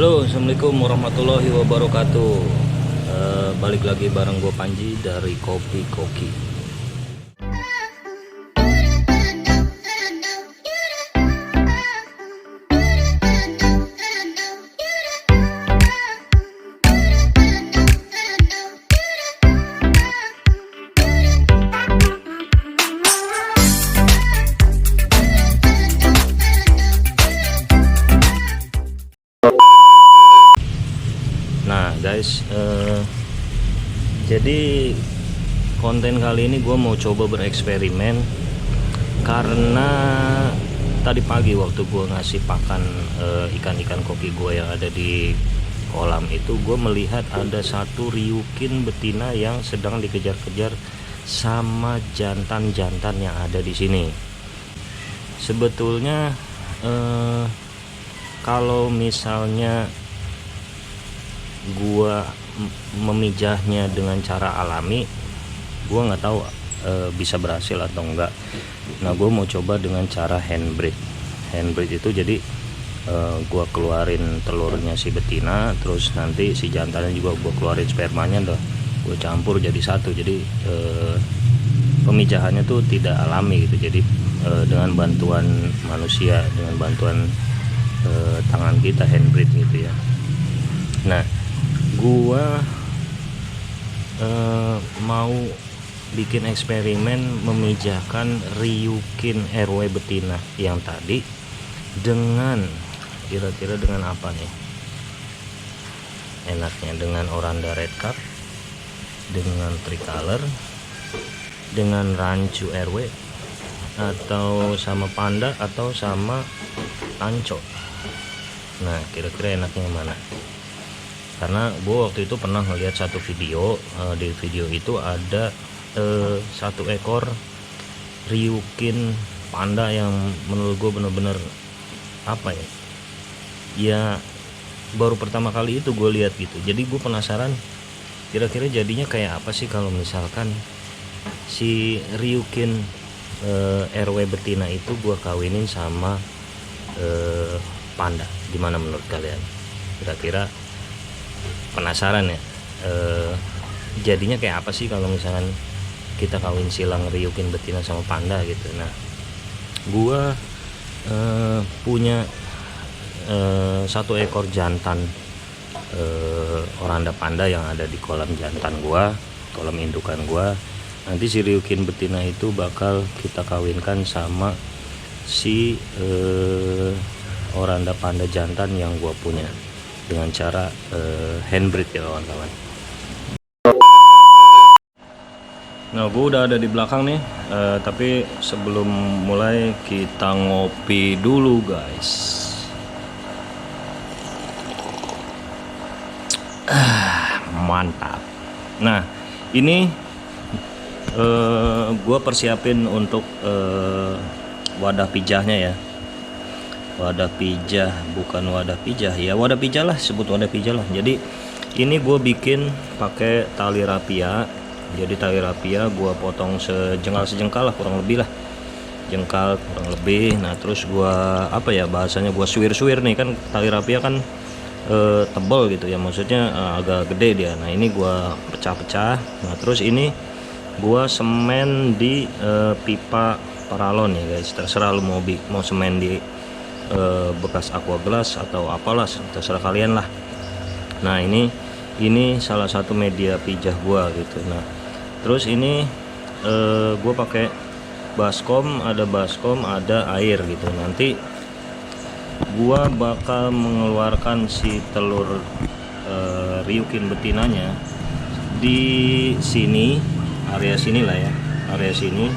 Halo, assalamualaikum warahmatullahi wabarakatuh. Balik lagi bareng gue Panji dari Kopi Koki. Nah guys, jadi konten kali ini gue mau coba bereksperimen karena tadi pagi waktu gue ngasih pakan ikan-ikan koki gue yang ada di kolam itu, gue melihat ada satu riukin betina yang sedang dikejar-kejar sama jantan-jantan yang ada di sini. Sebetulnya kalau misalnya gua memijahnya dengan cara alami, gua nggak tahu bisa berhasil atau enggak. Nah, gua mau coba dengan cara handbreed. Handbreed itu jadi gua keluarin telurnya si betina, terus nanti si jantannya juga gua keluarin spermanya, dah gua campur jadi satu. Jadi pemijahannya tuh tidak alami gitu. Jadi dengan bantuan manusia, dengan bantuan tangan kita, handbreed gitu ya. Nah, gua mau bikin eksperimen memijahkan riukin RW betina yang tadi dengan kira-kira dengan apa nih enaknya, dengan Oranda Red Cap, dengan Tricolor, dengan Rancu RW, atau sama Panda, atau sama Anco. Nah, kira-kira enaknya yang mana? Karena gue waktu itu pernah melihat satu video, di video itu ada satu ekor riukin panda yang menurut gue bener-bener apa ya, baru pertama kali itu gue lihat gitu. Jadi gue penasaran kira-kira jadinya kayak apa sih kalau misalkan si riukin RW betina itu gue kawinin sama panda. Gimana menurut kalian? Kira-kira penasaran ya, jadinya kayak apa sih kalau misalkan kita kawin silang riukin betina sama panda gitu. Nah, gua punya satu ekor jantan Oranda panda yang ada di kolam jantan gua, kolam indukan gua. Nanti si riukin betina itu bakal kita kawinkan sama si Oranda panda jantan yang gua punya dengan cara handbreed ya kawan-kawan. Nah, gue udah ada di belakang nih, tapi sebelum mulai kita ngopi dulu guys. Mantap. Nah, ini gue persiapin untuk wadah pijahnya ya. Wadah pijah, bukan wadah pijah ya, wadah pijah lah, sebut wadah pijah lah. Jadi ini gue bikin pakai tali rapia. Jadi tali rapia gue potong sejengkal lah, kurang lebih lah, jengkal kurang lebih. Nah, terus gue apa ya bahasanya, gue suwir nih, kan tali rapia kan tebal gitu ya, maksudnya agak gede dia. Nah, ini gue pecah-pecah. Nah, terus ini gue semen di pipa paralon ya guys. Terserah lu mau semen di bekas aqua gelas atau apalah, terserah kalian lah. Nah, ini salah satu media pijah gua gitu. Nah, terus ini gua pakai baskom, ada air gitu. Nanti gua bakal mengeluarkan si telur riukin betinanya di sini, area sini lah ya, area sini.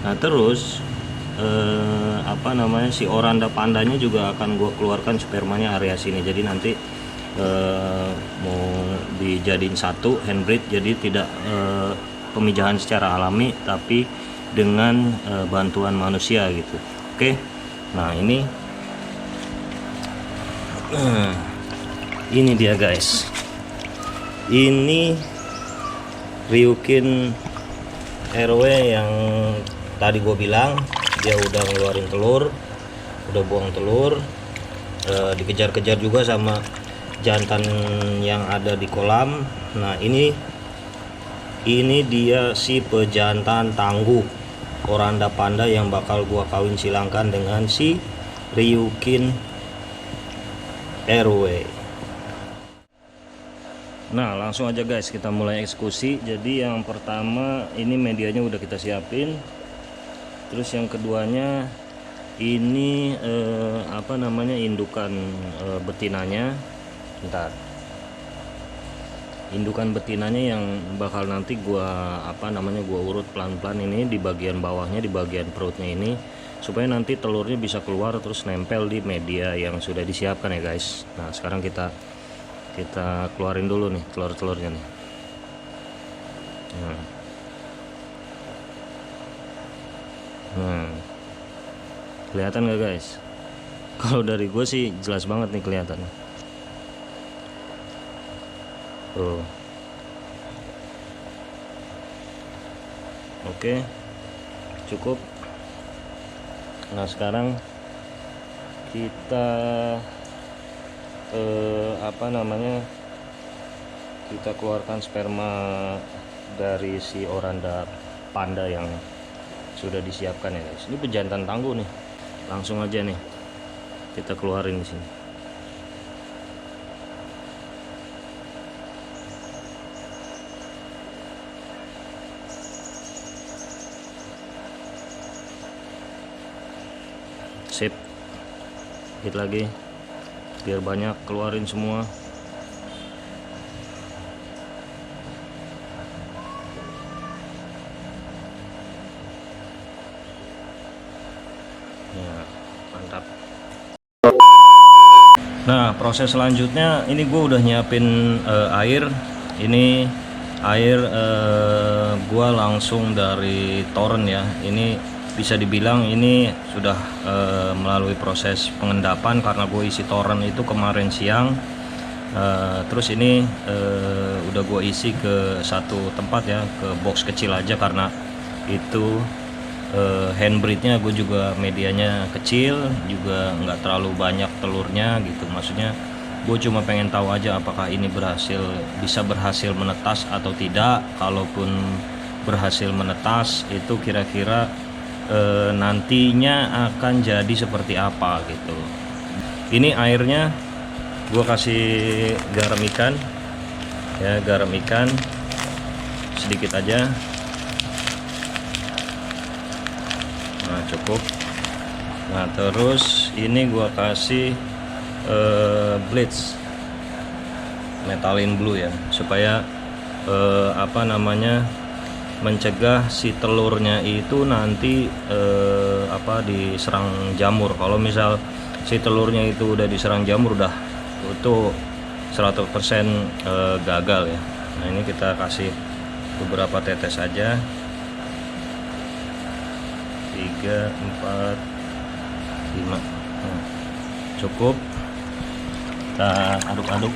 Nah, terus apa namanya, si Oranda pandanya juga akan gue keluarkan spermanya area sini. Jadi nanti mau dijadiin satu handbreed, jadi tidak pemijahan secara alami tapi dengan bantuan manusia gitu. Oke. Nah, ini dia guys, ini riukin RW yang tadi gue bilang dia udah ngeluarin telur, udah buang telur, dikejar-kejar juga sama jantan yang ada di kolam. Nah ini dia si pejantan tangguh Oranda Panda yang bakal gua kawin silangkan dengan si Ryukin RW. Nah langsung aja guys, kita mulai eksekusi. Jadi yang pertama ini medianya udah kita siapin. Terus yang keduanya ini apa namanya, indukan betinanya. Bentar, indukan betinanya yang bakal nanti gua gua urut pelan-pelan ini di bagian bawahnya, di bagian perutnya ini, supaya nanti telurnya bisa keluar terus nempel di media yang sudah disiapkan ya guys. Nah sekarang kita keluarin dulu nih telur-telurnya nih. Nah, kelihatan gak guys? Kalau dari gue sih jelas banget nih kelihatannya. Tuh. Oke, cukup. Nah sekarang kita kita keluarkan sperma dari si Oranda Panda yang sudah disiapkan ya guys. Ini pejantan tangguh nih. Langsung aja nih kita keluarin di sini. Sip. Dikit lagi biar banyak, keluarin semua. Ya, mantap. Nah proses selanjutnya ini gue udah nyiapin air. Ini air gue langsung dari toren ya. Ini bisa dibilang ini sudah melalui proses pengendapan karena gue isi toren itu kemarin siang. Terus ini udah gue isi ke satu tempat ya, ke box kecil aja karena itu handbreednya gue juga medianya kecil, juga nggak terlalu banyak telurnya gitu. Maksudnya gue cuma pengen tahu aja apakah ini bisa berhasil menetas atau tidak. Kalaupun berhasil menetas itu kira-kira nantinya akan jadi seperti apa gitu. Ini airnya gue kasih garam ikan ya, garam ikan sedikit aja. Nah cukup. Nah terus ini gua kasih bleach methalin blue ya, supaya mencegah si telurnya itu nanti diserang jamur. Kalau misal si telurnya itu udah diserang jamur, udah itu 100% gagal ya. Nah ini kita kasih beberapa tetes aja, 3, 4, 5. Nah, cukup. Kita aduk-aduk.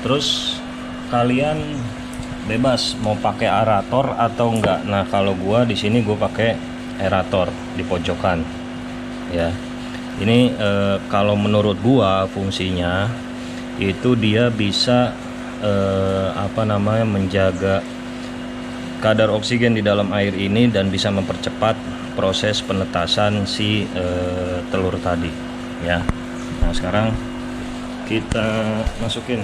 Terus kalian bebas mau pakai aerator atau enggak. Nah kalau gua di sini gua pakai aerator di pojokan ya. Ini kalau menurut gua fungsinya itu dia bisa menjaga kadar oksigen di dalam air ini dan bisa mempercepat proses penetasan si telur tadi ya. Nah sekarang kita masukin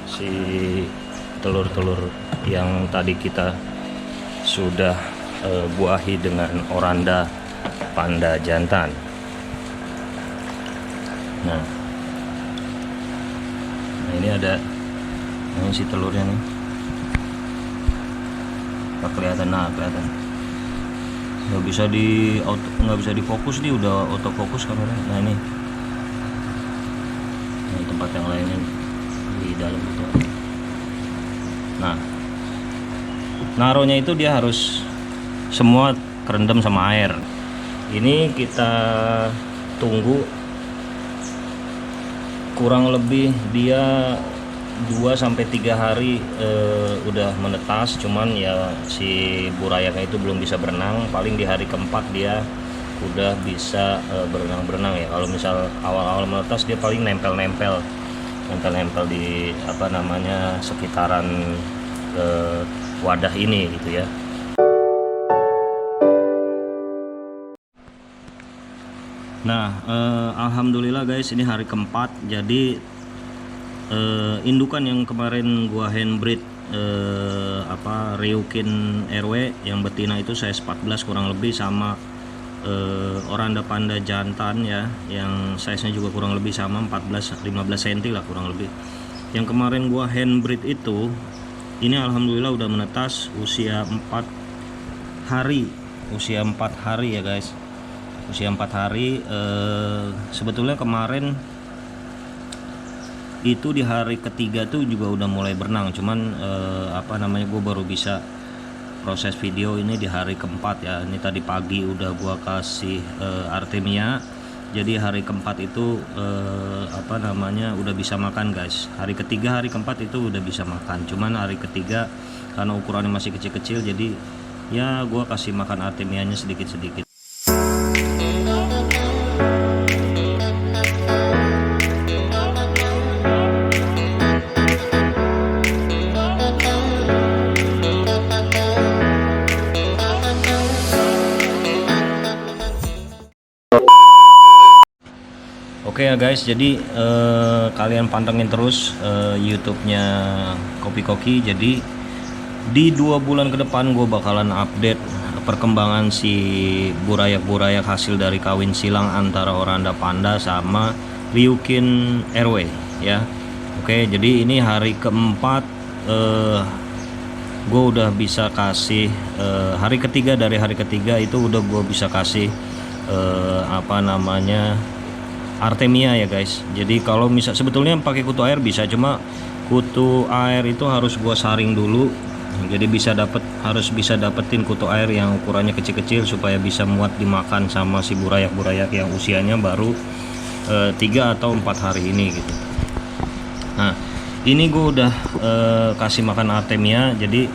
si telur-telur yang tadi kita sudah buahi dengan Oranda Panda jantan. Nah ini ada si telurnya nih. Kelihatan, nah kelihatan, nggak bisa difokus nih, udah autofokus kamera. Nah ini tempat yang lainnya di dalam itu. Nah naruhnya itu dia harus semua kerendam sama air. Ini kita tunggu kurang lebih dia 2-3 hari udah menetas. Cuman ya si burayaknya itu belum bisa berenang. Paling di hari keempat dia udah bisa berenang-berenang ya. Kalau misal awal-awal menetas dia paling nempel-nempel di apa namanya sekitaran wadah ini gitu ya. Nah, alhamdulillah guys, ini hari keempat. Jadi indukan yang kemarin gua handbreed Ryukin RW yang betina itu size 14 kurang lebih, sama Oranda Panda jantan ya, yang size nya juga kurang lebih sama 14-15 cm lah kurang lebih. Yang kemarin gua handbreed itu, ini alhamdulillah udah menetas usia 4 hari ya guys, usia 4 hari. Sebetulnya kemarin itu di hari ketiga tuh juga udah mulai berenang, cuman gue baru bisa proses video ini di hari keempat ya. Ini tadi pagi udah gua kasih Artemia, jadi hari keempat itu udah bisa makan guys. Hari ketiga, hari keempat itu udah bisa makan, cuman hari ketiga karena ukurannya masih kecil-kecil, jadi ya gua kasih makan Artemianya sedikit-sedikit. Oke ya guys, jadi kalian pantengin terus YouTube-nya Kopi Koki. Jadi di 2 bulan ke depan gue bakalan update perkembangan si burayak hasil dari kawin silang antara Oranda Panda sama Ryukin RW ya. Oke, jadi ini hari keempat, gue udah bisa kasih hari ketiga, dari hari ketiga itu udah gue bisa kasih Artemia ya guys. Jadi kalau misal sebetulnya pakai kutu air bisa, cuma kutu air itu harus gua saring dulu. Jadi harus bisa dapetin kutu air yang ukurannya kecil-kecil supaya bisa muat dimakan sama si burayak yang usianya baru 3 atau 4 hari ini gitu. Nah, ini gua udah kasih makan Artemia. Jadi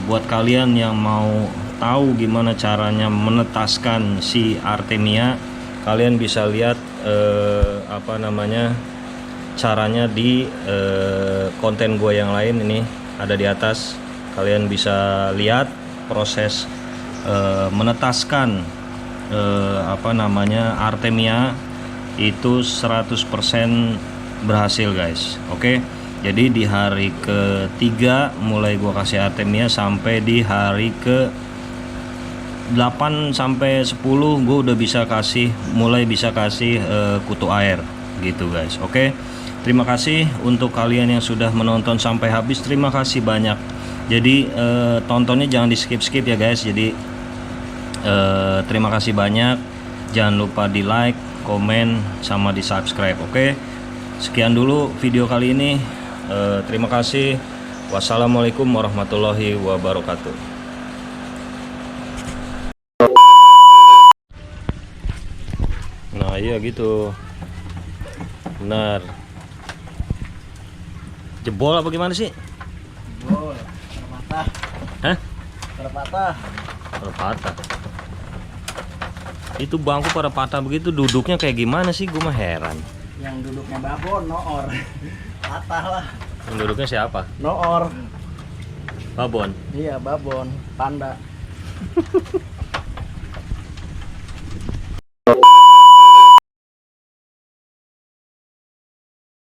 buat kalian yang mau tahu gimana caranya menetaskan si Artemia, kalian bisa lihat caranya di konten gue yang lain. Ini ada di atas, kalian bisa lihat proses menetaskan Artemia itu 100% berhasil guys. Oke, jadi di hari ketiga mulai gue kasih Artemia sampai di hari ke 8 sampai 10 gue udah mulai bisa kasih kutu air gitu guys. Oke, terima kasih untuk kalian yang sudah menonton sampai habis, terima kasih banyak. Jadi tontonnya jangan di skip ya guys. Jadi terima kasih banyak, jangan lupa di like, komen, sama di subscribe. Oke, sekian dulu video kali ini. Terima kasih. Wassalamualaikum warahmatullahi wabarakatuh. Nah iya gitu, benar. Jebol apa gimana sih? Jebol, terpatah. Hah? Terpatah. Itu bangku pada patah begitu, duduknya kayak gimana sih? Gue mah heran. Yang duduknya babon, noor. Patah lah. Yang duduknya siapa? Noor. Babon? Iya, babon, panda.